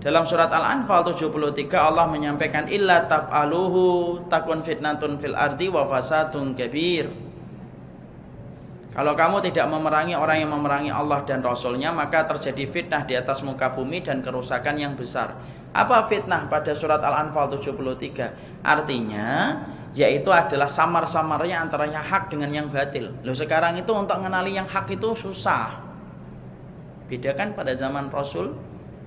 Dalam surat Al-Anfal 73 Allah menyampaikan illa taf'aluhu takun fitnatun fil ardi wa fasadun kabir. Kalau kamu tidak memerangi orang yang memerangi Allah dan Rasulnya, maka terjadi fitnah di atas muka bumi dan kerusakan yang besar. Apa fitnah pada surat Al-Anfal 73? Artinya yaitu adalah samar-samarnya antara yang hak dengan yang batil. Loh, sekarang itu untuk mengenali yang hak itu susah. Bedakan pada zaman Rasul,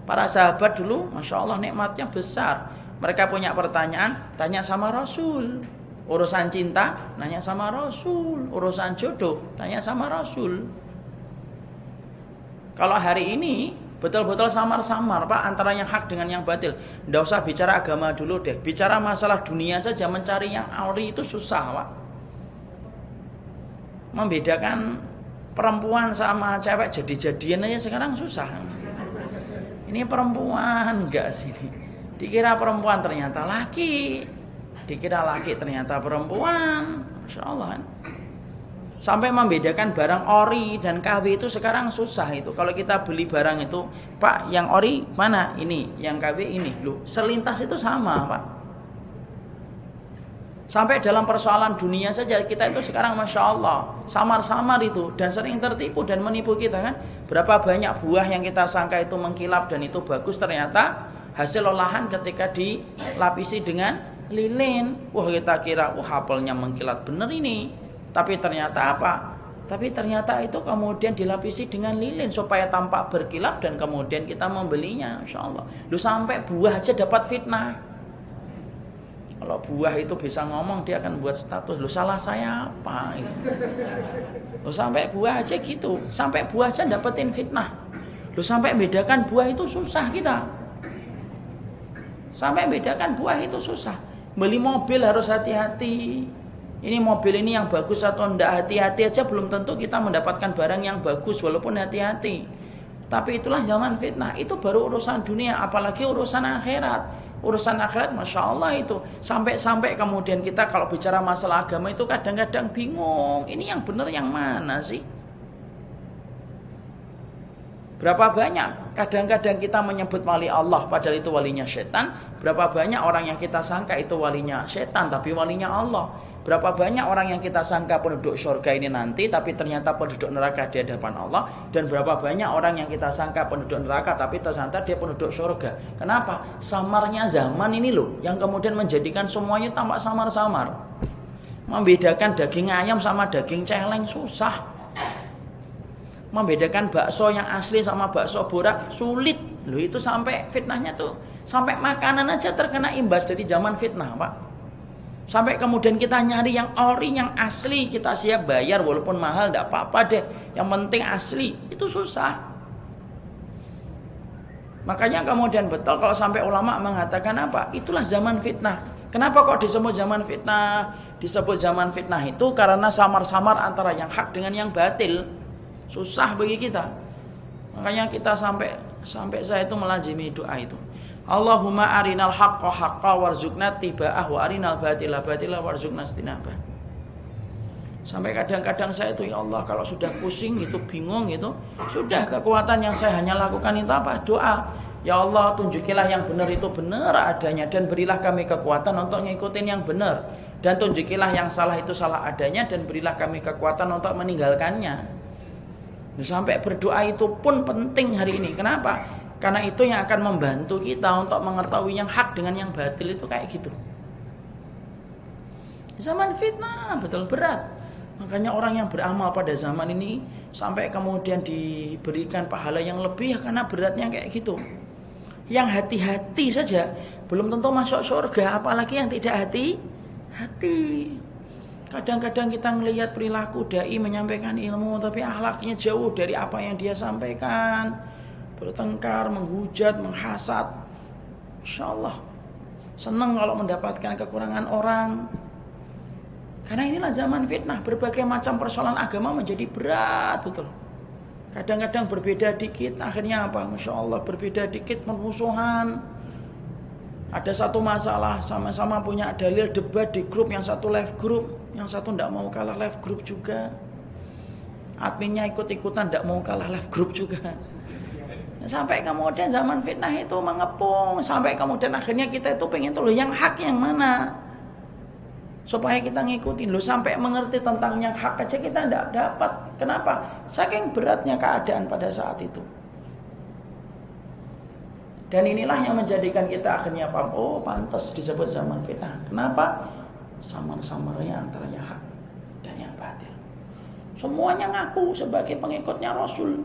para sahabat dulu Masya Allah nikmatnya besar. Mereka punya pertanyaan, tanya sama Rasul. Urusan cinta, nanya sama Rasul. Urusan jodoh, tanya sama Rasul. Kalau hari ini betul-betul samar-samar Pak antara yang hak dengan yang batil. Nggak usah bicara agama dulu deh. Bicara masalah dunia saja mencari yang ori itu susah Pak. Membedakan perempuan sama cewek jadi-jadian aja sekarang susah. Ini perempuan enggak sih? Dikira perempuan ternyata laki. Dikira laki ternyata perempuan. Masya Allah kan? Sampai membedakan barang ori dan KW itu sekarang susah itu. Kalau kita beli barang itu, Pak yang ori mana? Ini, yang KW ini. Loh, selintas itu sama Pak. Sampai dalam persoalan dunia saja kita itu sekarang Masya Allah samar-samar itu. Dan sering tertipu dan menipu kita kan. Berapa banyak buah yang kita sangka itu mengkilap dan itu bagus, ternyata hasil olahan ketika dilapisi dengan lilin. Wah kita kira apelnya mengkilat bener ini. Tapi ternyata apa? Tapi ternyata itu kemudian dilapisi dengan lilin supaya tampak berkilap dan kemudian kita membelinya. Insya Allah. Lu sampai buah aja dapat fitnah. Kalau buah itu bisa ngomong dia akan buat status. Lu salah saya apa? Lu sampai buah aja gitu. Sampai buah aja dapetin fitnah. Lu sampai bedakan buah itu susah kita. Sampai bedakan buah itu susah. Beli mobil harus hati-hati. Ini mobil ini yang bagus atau enggak, hati-hati aja belum tentu kita mendapatkan barang yang bagus walaupun hati-hati. Tapi itulah zaman fitnah. Itu baru urusan dunia, apalagi urusan akhirat. Urusan akhirat Masya Allah itu. Sampai-sampai kemudian kita kalau bicara masalah agama itu kadang-kadang bingung. Ini yang benar yang mana sih? Berapa banyak kadang-kadang kita menyebut wali Allah padahal itu walinya setan. Berapa banyak orang yang kita sangka itu walinya setan tapi walinya Allah. Berapa banyak orang yang kita sangka penduduk surga ini nanti tapi ternyata penduduk neraka di hadapan Allah. Dan berapa banyak orang yang kita sangka penduduk neraka tapi ternyata dia penduduk surga. Kenapa? Samarnya zaman ini loh yang kemudian menjadikan semuanya tampak samar-samar. Membedakan daging ayam sama daging celeng susah. Membedakan bakso yang asli sama bakso borak sulit. Loh itu sampai fitnahnya tuh. Sampai makanan aja terkena imbas dari zaman fitnah Pak. Sampai kemudian kita nyari yang ori, yang asli. Kita siap bayar walaupun mahal, tidak apa-apa deh. Yang penting asli. Itu susah. Makanya kemudian betul kalau sampai ulama mengatakan apa? Itulah zaman fitnah. Kenapa kok disebut zaman fitnah? Disebut zaman fitnah itu karena samar-samar antara yang hak dengan yang batil. Susah bagi kita. Makanya kita sampai saya itu melazimi doa itu. Allahumma arinal haqqa haqqa warzuqna tiba'ah wa arinal batila batila warzuqna istinabah. Sampai kadang-kadang saya itu ya Allah kalau sudah pusing itu bingung itu sudah kekuatan yang saya hanya lakukan itu apa? Doa. Ya Allah tunjukilah yang benar itu benar adanya dan berilah kami kekuatan untuk ngikutin yang benar dan tunjukilah yang salah itu salah adanya dan berilah kami kekuatan untuk meninggalkannya. Sampai berdoa itu pun penting hari ini. Kenapa? Karena itu yang akan membantu kita untuk mengetahui yang hak dengan yang batil itu kayak gitu. Zaman fitnah betul berat. Makanya orang yang beramal pada zaman ini sampai kemudian diberikan pahala yang lebih karena beratnya kayak gitu. Yang hati-hati saja belum tentu masuk surga, apalagi yang tidak hati-hati. Kadang-kadang kita melihat perilaku dai menyampaikan ilmu tapi akhlaknya jauh dari apa yang dia sampaikan. Bertengkar, menghujat, menghasad. Insya Allah senang kalau mendapatkan kekurangan orang. Karena inilah zaman fitnah. Berbagai macam persoalan agama menjadi berat betul. Kadang-kadang berbeda dikit, akhirnya apa? Masya Allah berbeda dikit permusuhan. Ada satu masalah sama-sama punya dalil debat di grup, yang satu left group, yang satu tidak mau kalah left group juga. Adminnya ikut-ikutan tidak mau kalah left group juga. Sampai kemudian zaman fitnah itu mengepung, sampai kemudian akhirnya kita itu pengen tuh yang hak yang mana, supaya kita ngikutin. Loh, sampai mengerti tentang yang hak aja kita tidak dapat. Kenapa? Saking beratnya keadaan pada saat itu. Dan inilah yang menjadikan kita akhirnya paham, oh pantas disebut zaman fitnah. Kenapa? Samar-samarnya antara yang hak dan yang batil. Semuanya ngaku sebagai pengikutnya Rasul.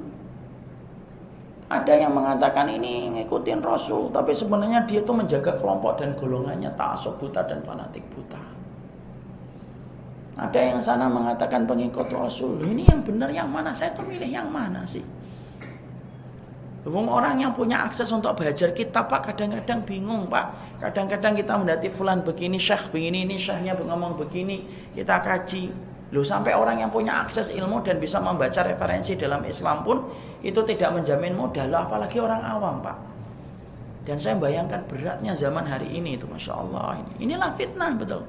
Ada yang mengatakan ini ngikutin Rasul, tapi sebenarnya dia itu menjaga kelompok dan golongannya, ta'assub buta dan fanatik buta. Ada yang sana mengatakan pengikut Rasul. Ini yang benar yang mana? Saya tuh milih yang mana sih? Orang yang punya akses untuk belajar kitab, Pak, kadang-kadang bingung, Pak. Kadang-kadang kita mendati fulan begini, syekh begini, ini syekhnya ngomong begini, kita kaji. Loh, sampai orang yang punya akses ilmu dan bisa membaca referensi dalam Islam pun itu tidak menjamin modal, apalagi orang awam, Pak. Dan saya bayangkan beratnya zaman hari ini itu, Masya Allah. Inilah fitnah, betul.